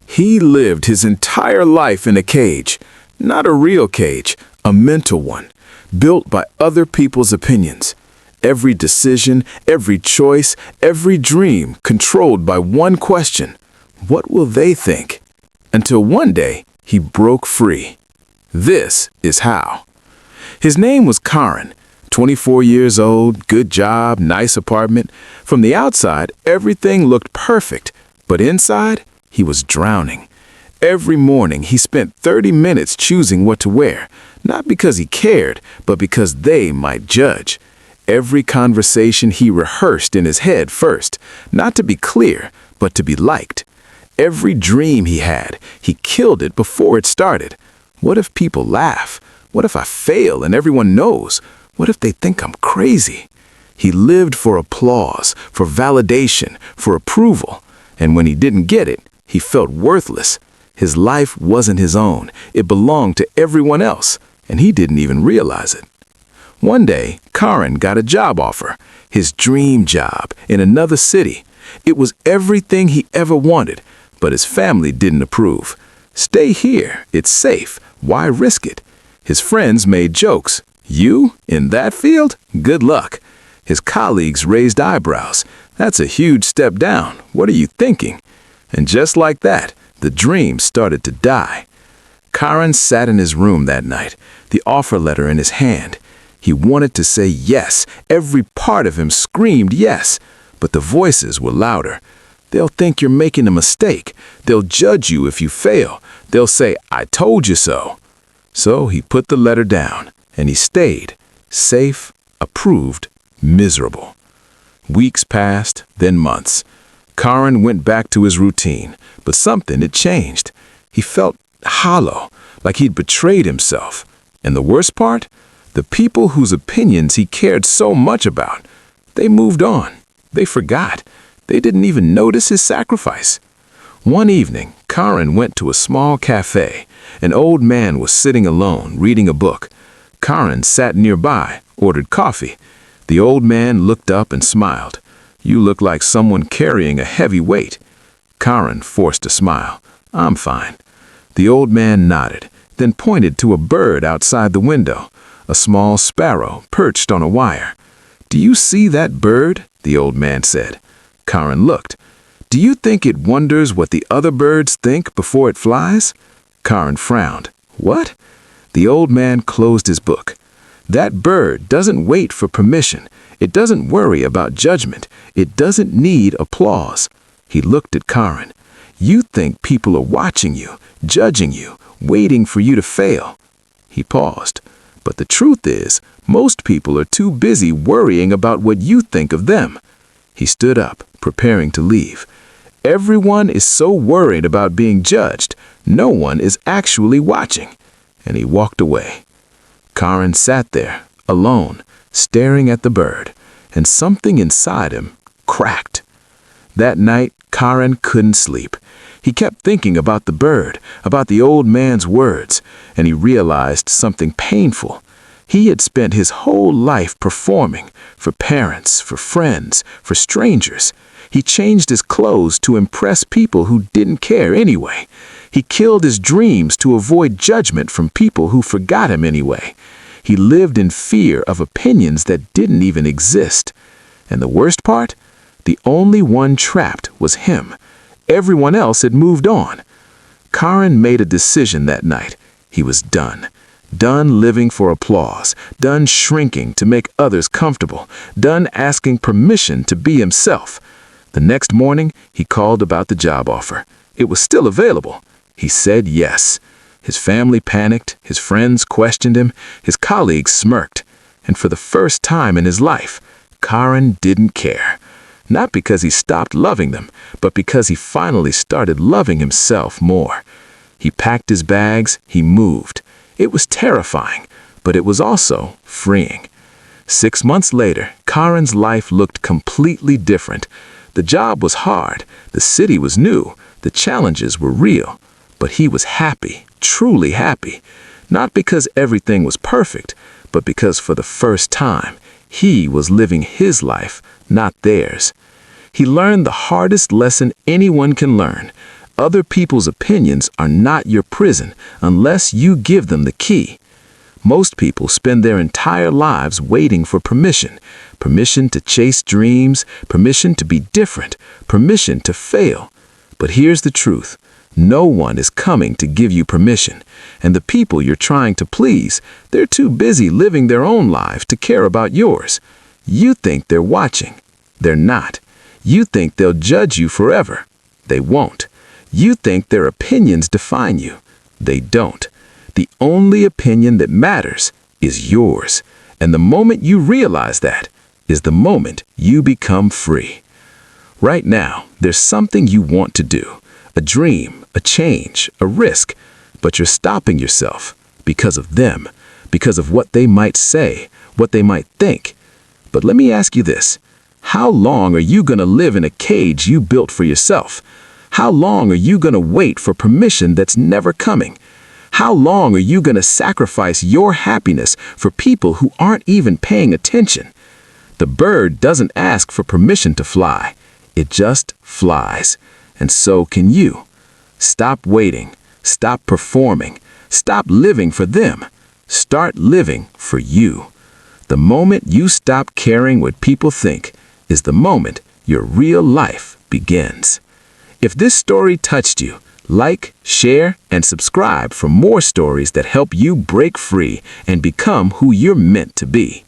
He lived his entire life in a cage, not a real cage, a mental one, built by other people's opinions. Every decision, every choice, every dream controlled by one question: what will they think? Until one day, he broke free. This is how. His name was Karen, 24 years old, good job, nice apartment. From the outside, everything looked perfect, but inside, he was drowning. Every morning, he spent 30 minutes choosing what to wear, not because he cared, but because they might judge. Every conversation he rehearsed in his head first, not to be clear, but to be liked. Every dream he had, he killed it before it started. What if people laugh? What if I fail and everyone knows? What if they think I'm crazy? He lived for applause, for validation, for approval. And when he didn't get it, he felt worthless. His life wasn't his own. It belonged to everyone else, and he didn't even realize it. One day, Karen got a job offer, his dream job, in another city. It was everything he ever wanted, but his family didn't approve. Stay here, it's safe, why risk it? His friends made jokes. You, in that field? Good luck. His colleagues raised eyebrows. That's a huge step down. What are you thinking? And just like that, the dream started to die. Karen sat in his room that night, the offer letter in his hand. He wanted to say yes. Every part of him screamed yes. But the voices were louder. They'll think you're making a mistake. They'll judge you if you fail. They'll say, "I told you so." So he put the letter down, and he stayed, safe, approved, miserable. Weeks passed, then months. Karen went back to his routine, but something had changed. He felt hollow, like he'd betrayed himself. And the worst part? The people whose opinions he cared so much about, they moved on. They forgot. They didn't even notice his sacrifice. One evening, Karen went to a small cafe. An old man was sitting alone, reading a book. Karen sat nearby, ordered coffee. The old man looked up and smiled. "You look like someone carrying a heavy weight." Karen forced a smile. "I'm fine." The old man nodded, then pointed to a bird outside the window, a small sparrow perched on a wire. "Do you see that bird?" the old man said. Karen looked. "Do you think it wonders what the other birds think before it flies?" Karen frowned. "What?" The old man closed his book. "That bird doesn't wait for permission. It doesn't worry about judgment. It doesn't need applause." He looked at Karen. "You think people are watching you, judging you, waiting for you to fail." He paused. "But the truth is, most people are too busy worrying about what you think of them." He stood up, preparing to leave. "Everyone is so worried about being judged, no one is actually watching." And he walked away. Karen sat there, alone, staring at the bird, and something inside him cracked. That night, Karen couldn't sleep. He kept thinking about the bird, about the old man's words, and he realized something painful. He had spent his whole life performing for parents, for friends, for strangers. He changed his clothes to impress people who didn't care anyway. He killed his dreams to avoid judgment from people who forgot him anyway. He lived in fear of opinions that didn't even exist. And the worst part? The only one trapped was him. Everyone else had moved on. Karen made a decision that night. He was done. Done living for applause. Done shrinking to make others comfortable. Done asking permission to be himself. The next morning, he called about the job offer. It was still available. He said yes. His family panicked, his friends questioned him, his colleagues smirked. And for the first time in his life, Karen didn't care. Not because he stopped loving them, but because he finally started loving himself more. He packed his bags, he moved. It was terrifying, but it was also freeing. 6 months later, Karen's life looked completely different. The job was hard, the city was new, the challenges were real. But he was happy, truly happy. Not because everything was perfect, but because for the first time, he was living his life, not theirs. He learned the hardest lesson anyone can learn. Other people's opinions are not your prison unless you give them the key. Most people spend their entire lives waiting for permission. Permission to chase dreams, permission to be different, permission to fail. But here's the truth. No one is coming to give you permission. And the people you're trying to please, they're too busy living their own lives to care about yours. You think they're watching. They're not. You think they'll judge you forever. They won't. You think their opinions define you. They don't. The only opinion that matters is yours. And the moment you realize that is the moment you become free. Right now, there's something you want to do. A dream, a change, a risk. But you're stopping yourself because of them, because of what they might say, what they might think. But let me ask you this. How long are you going to live in a cage you built for yourself? How long are you going to wait for permission that's never coming? How long are you going to sacrifice your happiness for people who aren't even paying attention? The bird doesn't ask for permission to fly. It just flies. And so can you. Stop waiting. Stop performing. Stop living for them. Start living for you. The moment you stop caring what people think is the moment your real life begins. If this story touched you, like, share, and subscribe for more stories that help you break free and become who you're meant to be.